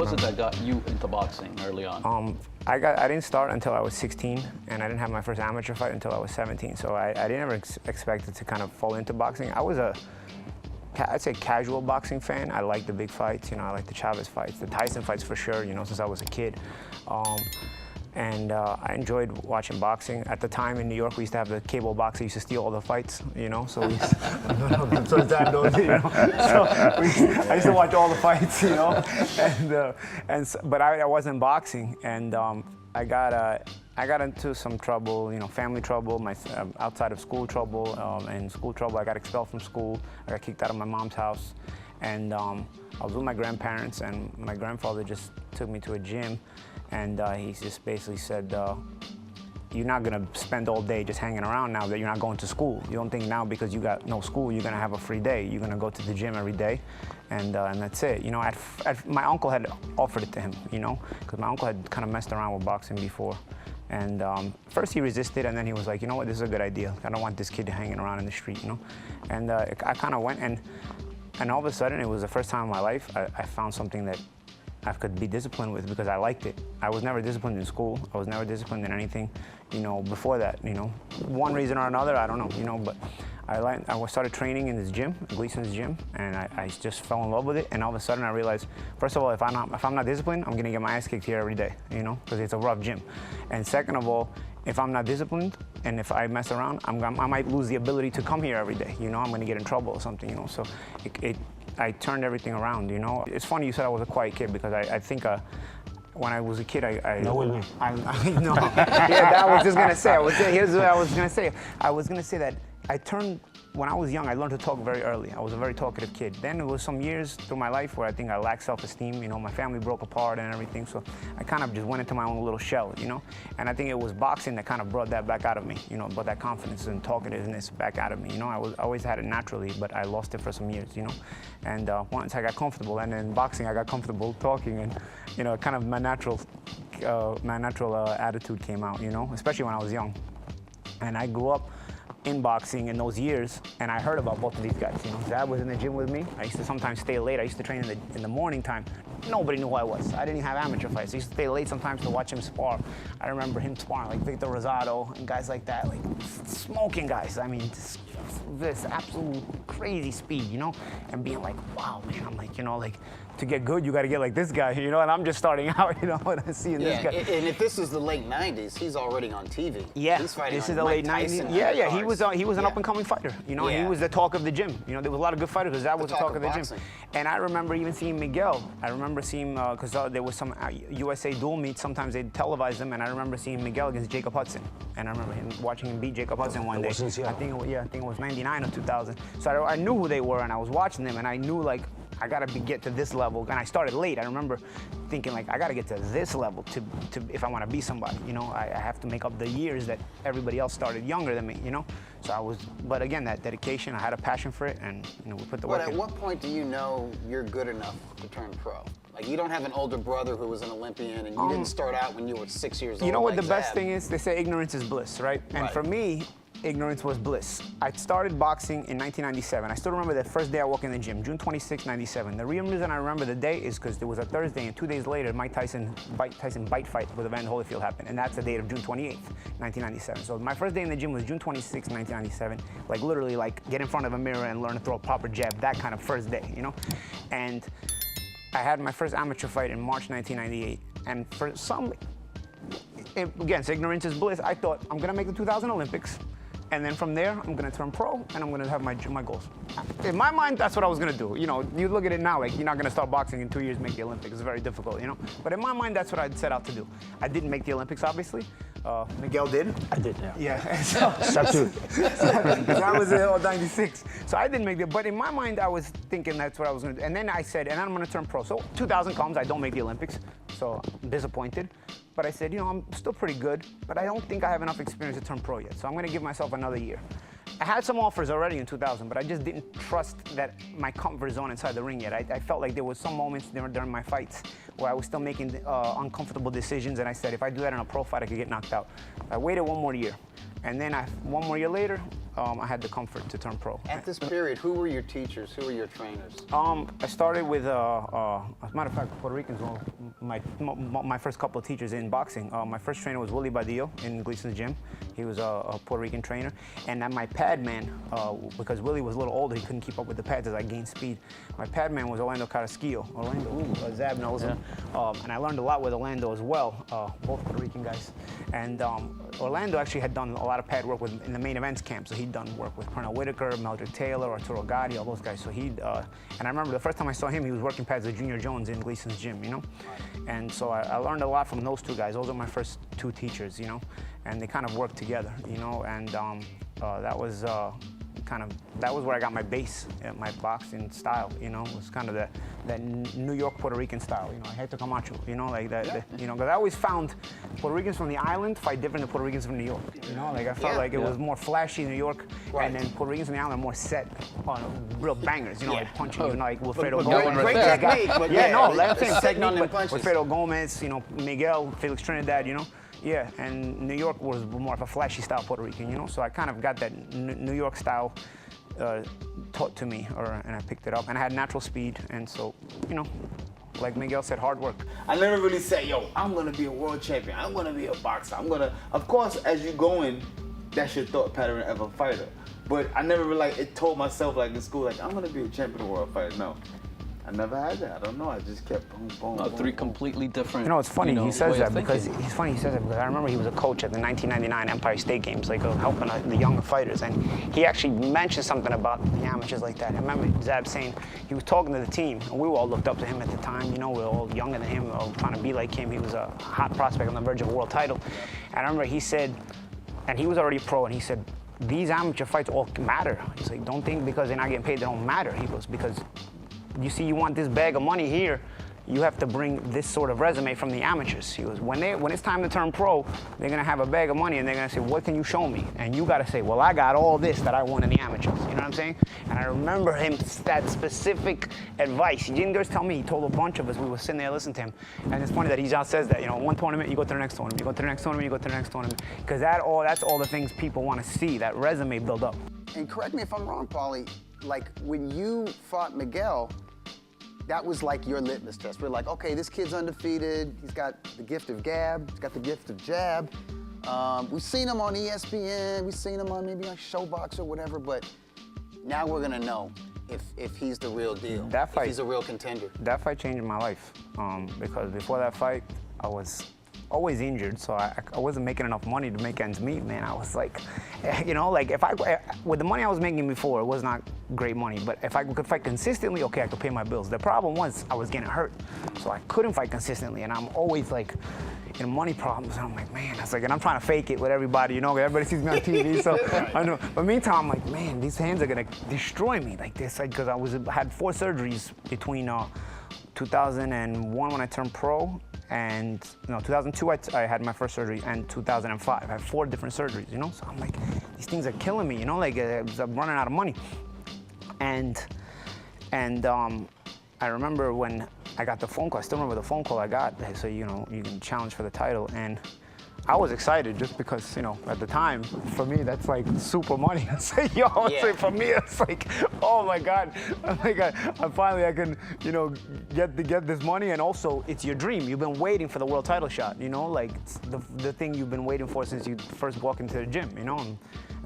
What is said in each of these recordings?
was it that got you into boxing early on? I didn't start until I was 16, and I didn't have my first amateur fight until I was 17. So I didn't ever expect it to kind of fall into boxing. I was I'd say casual boxing fan. I like the big fights, I like the Chavez fights, the Tyson fights for sure, since I was a kid. And I enjoyed watching boxing. At the time in New York, we used to have the cable box that used to steal all the fights, so we used so I used to watch all the fights, but I wasn't boxing, and I got into some trouble, family trouble, outside of school trouble, and school trouble. I got expelled from school. I got kicked out of my mom's house, and I was with my grandparents, and my grandfather just took me to a gym, and he just basically said, you're not gonna spend all day just hanging around now that you're not going to school. You don't think now because you got no school, you're gonna have a free day. You're gonna go to the gym every day, and that's it. My uncle had offered it to him, because my uncle had kind of messed around with boxing before. And first he resisted, and then he was like, you know what, this is a good idea. I don't want this kid hanging around in the street, And I kind of went, and all of a sudden, it was the first time in my life I found something that I could be disciplined with because I liked it. I was never disciplined in school. I was never disciplined in anything, before that, One reason or another, I don't know, but I started training in this gym, Gleason's gym, and I just fell in love with it. And all of a sudden I realized, first of all, if I'm not disciplined, I'm gonna get my ass kicked here every day, because it's a rough gym. And second of all, if I'm not disciplined and if I mess around, I might lose the ability to come here every day. I'm gonna get in trouble or something, So I turned everything around, It's funny you said I was a quiet kid because I think when I was a kid, No, with me. No. Yeah, that I was just gonna say. Here's what I was gonna say. I was gonna say that when I was young, I learned to talk very early. I was a very talkative kid. Then it was some years through my life where I think I lacked self-esteem. My family broke apart and everything, so I kind of just went into my own little shell, And I think it was boxing that kind of brought that back out of me, brought that confidence and talkativeness back out of me. I always had it naturally, but I lost it for some years, And once I got comfortable, and in boxing I got comfortable talking, and kind of my natural attitude came out, especially when I was young. And I grew up in boxing in those years, and I heard about both of these guys. Zab was in the gym with me. I used to sometimes stay late. I used to train in the morning time. Nobody knew who I was. I didn't even have amateur fights. I used to stay late sometimes to watch him spar. I remember him sparring like Victor Rosado and guys like that, like smoking guys. I mean, this absolute crazy speed, and being like, wow, man. I'm like, to get good, you got to get like this guy, and I'm just starting out, and I'm seeing this guy. And if this is the late 90s, he's already on TV. Yeah, he's fighting this on is the late 90s. Yeah, he was an up-and-coming fighter, and he was the talk of the gym. There was a lot of good fighters, because that was the talk of the gym. And I remember even seeing Miguel. I remember seeing, because there was some USA dual meets, sometimes they'd televise them, and I remember seeing Miguel against Jacob Hudson. And I remember watching him beat Jacob Hudson one day. I think it was 99 or 2000. So I knew who they were, and I was watching them, and I knew, like, I gotta get to this level, and I started late. I remember thinking, like, I gotta get to this level to if I want to be somebody. I have to make up the years that everybody else started younger than me. So but again, that dedication, I had a passion for it, and we put the work in. But at what point do you know you're good enough to turn pro? Like, you don't have an older brother who was an Olympian, and you didn't start out when you were 6 years old. You know what like the best Zab. thing is? They say ignorance is bliss, right? And for me, ignorance was bliss. I started boxing in 1997. I still remember the first day I walked in the gym, June 26, 97. The real reason I remember the day is because it was a Thursday, and 2 days later, Mike Tyson bite fight with Evander Holyfield happened, and that's the date of June 28th, 1997. So my first day in the gym was June 26, 1997. Like, literally, like, get in front of a mirror and learn to throw a proper jab, that kind of first day, And I had my first amateur fight in March 1998, and for some, again, ignorance is bliss. I thought, I'm gonna make the 2000 Olympics. And then from there, I'm gonna turn pro, and I'm gonna have my goals. In my mind, that's what I was gonna do. You look at it now, like, you're not gonna start boxing in 2 years, make the Olympics. It's very difficult, But in my mind, that's what I'd set out to do. I didn't make the Olympics, obviously. Miguel did. I did, yeah. Yeah. So that was 96. So I didn't make it, but in my mind, I was thinking that's what I was gonna do. And then I said, and then I'm gonna turn pro. So 2000 comes, I don't make the Olympics, so I'm disappointed. But I said, I'm still pretty good, but I don't think I have enough experience to turn pro yet. So I'm gonna give myself another year. I had some offers already in 2000, but I just didn't trust that my comfort zone inside the ring yet. I felt like there was some moments during my fights where I was still making uncomfortable decisions, and I said, if I do that in a pro fight, I could get knocked out. I waited one more year. And then one more year later, I had the comfort to turn pro. At this period, who were your teachers? Who were your trainers? I started with, as a matter of fact, Puerto Ricans were my first couple of teachers in boxing. My first trainer was Willie Badillo in Gleason's gym. He was a Puerto Rican trainer. And then my pad man, because Willie was a little older, he couldn't keep up with the pads as I gained speed. My pad man was Orlando Carrasquillo. Zab knows him. And I learned a lot with Orlando as well, both Puerto Rican guys. And Orlando actually had done a lot of pad work in the main events camp. So he'd done work with Colonel Whitaker, Meldrick Taylor, Arturo Gotti, all those guys. So and I remember the first time I saw him, he was working pads with Junior Jones in Gleason's gym, you know? And so I learned a lot from those two guys. Those are my first two teachers, you know? And they kind of worked together, you know? And that was where I got my base, my boxing style, you know? It was kind of that New York Puerto Rican style, you know? I had to Camacho, you know? Like that, you know? Because I always found Puerto Ricans from the island fight different than Puerto Ricans from New York, you know? Like I felt like it was more flashy in New York, and then Puerto Ricans from the island are more set on real bangers, you know, like punching, you know, like Wilfredo Gomez. Great technique, but Wilfredo Gomez, you know, Miguel, Felix Trinidad, you know? Yeah, and New York was more of a flashy style Puerto Rican, you know? So I kind of got that New York style taught to me, and I picked it up. And I had natural speed, and so, you know, like Miguel said, hard work. I never really said, yo, I'm gonna be a world champion. I'm gonna be a boxer. Of course, as you go in, that's your thought pattern of a fighter. But I never really told myself in school, I'm gonna be a champion world fighter. No. I never had that. I don't know. I just kept boom. Three completely different. You know, it's funny he says that because I remember he was a coach at the 1999 Empire State Games, helping the younger fighters, and he actually mentioned something about the amateurs like that. I remember Zab saying he was talking to the team, and we all looked up to him at the time. You know, we were all younger than him, all trying to be like him. He was a hot prospect on the verge of a world title, and I remember he said, and he was already pro, and he said, these amateur fights all matter. He's like, don't think because they're not getting paid they don't matter. He goes, because you see, you want this bag of money here, you have to bring this sort of resume from the amateurs. He goes, when it's time to turn pro, they're gonna have a bag of money and they're gonna say, what can you show me? And you gotta say, well, I got all this that I won in the amateurs. You know what I'm saying? And I remember him, that specific advice. He didn't just tell me, he told a bunch of us. We were sitting there listening to him. And it's funny that he just says that, you know, one tournament, you go to the next tournament, you go to the next tournament, you go to the next tournament. Because that's all the things people wanna see, that resume build up. And correct me if I'm wrong, Paulie, when you fought Miguel, that was like your litmus test. We're like, okay, this kid's undefeated. He's got the gift of gab. He's got the gift of jab. We've seen him on ESPN. We've seen him on maybe like Showbox or whatever. But now we're gonna know if he's the real deal. That fight, if he's a real contender. That fight changed my life because before that fight, I was always injured, so I wasn't making enough money to make ends meet, man. I was like, you know, with the money I was making before, it was not great money, but if I could fight consistently, okay, I could pay my bills. The problem was I was getting hurt, so I couldn't fight consistently, and I'm always in money problems, and I'm like, man, and I'm trying to fake it with everybody, you know, everybody sees me on TV, so I know. But meantime, I'm like, man, these hands are gonna destroy me like this, because I had 4 surgeries between 2001 when I turned pro, and 2002 I had my first surgery, and 2005 I had 4 different surgeries, you know. So I'm like, these things are killing me, you know, I'm running out of money. And I remember when I got the phone call. I still remember the phone call I got. They say, you know, you can challenge for the title, and I was excited just because, you know, at the time, for me, that's like super money. I say, for me, it's like, oh my God. I'm like, I finally can, you know, get this money, and also it's your dream. You've been waiting for the world title shot, you know, like it's the thing you've been waiting for since you first walked into the gym, you know,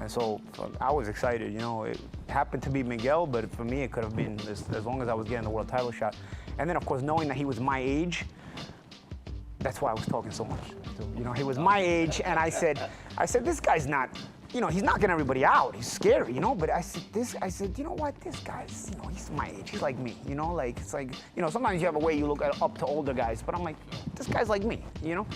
and so I was excited, you know. It happened to be Miguel, but for me, it could have been as long as I was getting the world title shot. And then, of course, knowing that he was my age, that's why I was talking so much. You know, he was my age, and I said, this guy's not, you know, he's knocking everybody out. He's scary, you know. But I said, you know what? This guy's, you know, he's my age. He's like me, you know. Like it's like, you know, sometimes you have a way you look up to older guys, but I'm like, this guy's like me, you know.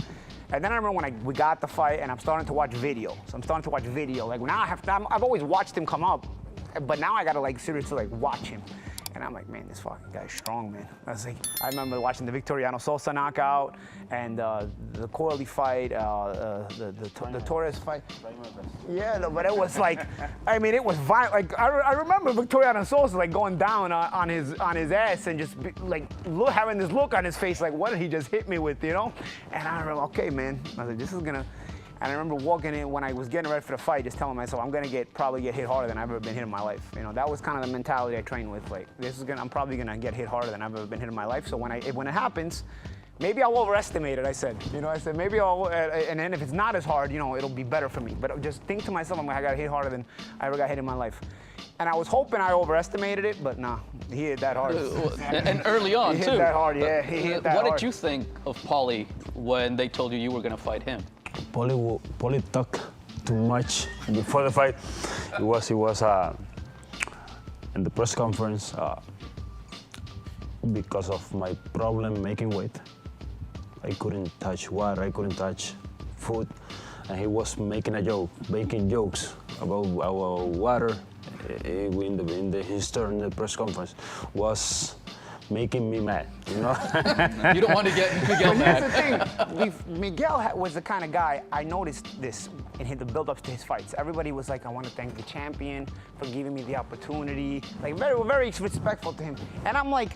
And then I remember when we got the fight, and I'm starting to watch video. So I'm starting to watch video. Like now I've always watched him come up, but now I gotta seriously watch him. And I'm like, man, this fucking guy's strong, man. I remember watching the Victoriano Sosa knockout, and the Corley fight, the Torres fight. Yeah, no, but it was like, I mean, it was violent. Like I remember Victoriano Sosa going down on his ass and just having this look on his face, like, what did he just hit me with, you know? And I remember, okay, man. I was like, this is gonna. And I remember walking in when I was getting ready for the fight, just telling myself, I'm gonna probably get hit harder than I've ever been hit in my life. You know, that was kind of the mentality I trained with. Like, I'm probably gonna get hit harder than I've ever been hit in my life. So when it happens, maybe I'll overestimate it. I said, maybe and then if it's not as hard, it'll be better for me. But just think to myself, I got hit harder than I ever got hit in my life. And I was hoping I overestimated it, but nah, he hit that hard. And early on, he too. Hit that hard, yeah. He hit that What hard. did you think of Paulie when they told you were going to fight him? Paulie talked too much before the fight. He was in the press conference because of my problem making weight. I couldn't touch water, I couldn't touch food, and he was making jokes about our water in his turn in the press conference was making me mad, You don't want to get Miguel mad. Here's the thing, Miguel was the kind of guy, I noticed this in the build-ups to his fights. Everybody was like, I want to thank the champion for giving me the opportunity. Like, very, very respectful to him. And I'm like,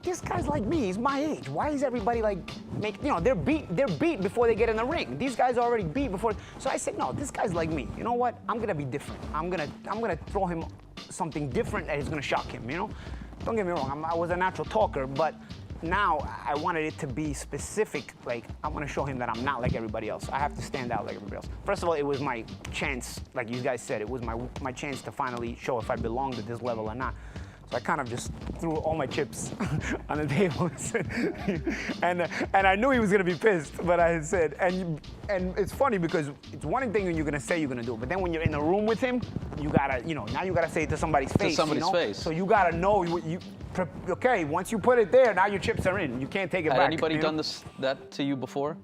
this guy's like me, he's my age. Why is everybody like, they're beat before they get in the ring. These guys are already beat before. So I said, no, this guy's like me. You know what? I'm gonna be different. I'm gonna throw him something different that is gonna shock him, Don't get me wrong, I was a natural talker, but now I wanted it to be specific. Like, I want to show him that I'm not like everybody else. I have to stand out like everybody else. First of all, it was my chance, like you guys said, it was my chance to finally show if I belonged at this level or not. So I kind of just threw all my chips on the table and I knew he was gonna be pissed, but I had said, and it's funny because it's one thing when you're gonna say you're gonna do it, but then when you're in the room with him, you gotta, now you gotta say it to somebody's face. To somebody's face. So you gotta know okay, once you put it there, now your chips are in. You can't take it back. Had anybody done that to you before?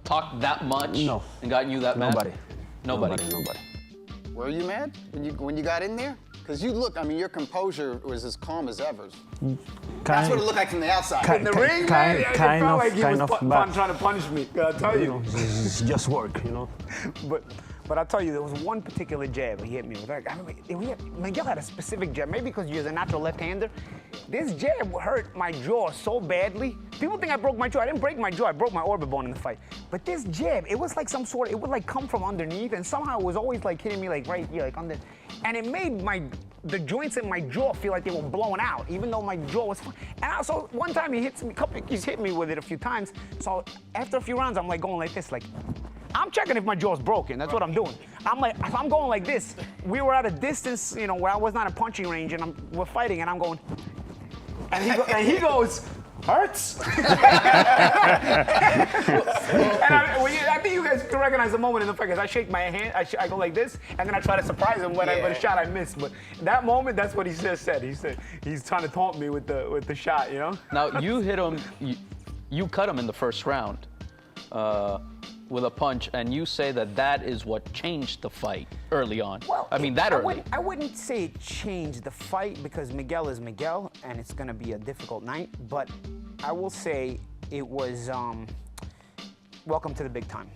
Talked that much? No. And gotten you that Nobody. mad? Nobody. Were you mad when you got in there? Because you look, your composure was as calm as ever. That's what it looked like from the outside. In the ring, man, it felt like he was trying to punish me. I'll tell you. It's just work, But I'll tell you, there was one particular jab he hit me with. Miguel had a specific jab, maybe because you're a natural left-hander. This jab hurt my jaw so badly. People think I broke my jaw. I didn't break my jaw. I broke my orbit bone in the fight. But this jab, it was like it would like come from underneath, and somehow it was always like hitting me like right here, like under. And it made the joints in my jaw feel like they were blowing out, even though my jaw was fine. And also, one time he's hit me with it a few times. So after a few rounds, I'm like going like this, like, I'm checking if my jaw's broken. That's what I'm doing. I'm like, if I'm going like this, we were at a distance, where I was not a punching range, and we're fighting, and I'm going, and he goes, hurts? And I think you guys can recognize the moment in the fight, because I shake my hand, I go like this, and then I try to surprise him when I shot I missed. But that moment, that's what he just said. He said he's trying to taunt me with the shot, Now, you hit him, you cut him in the first round. With a punch, and you say that is what changed the fight early on. Well, early. I wouldn't say it changed the fight because Miguel is Miguel, and it's going to be a difficult night. But I will say it was welcome to the big time.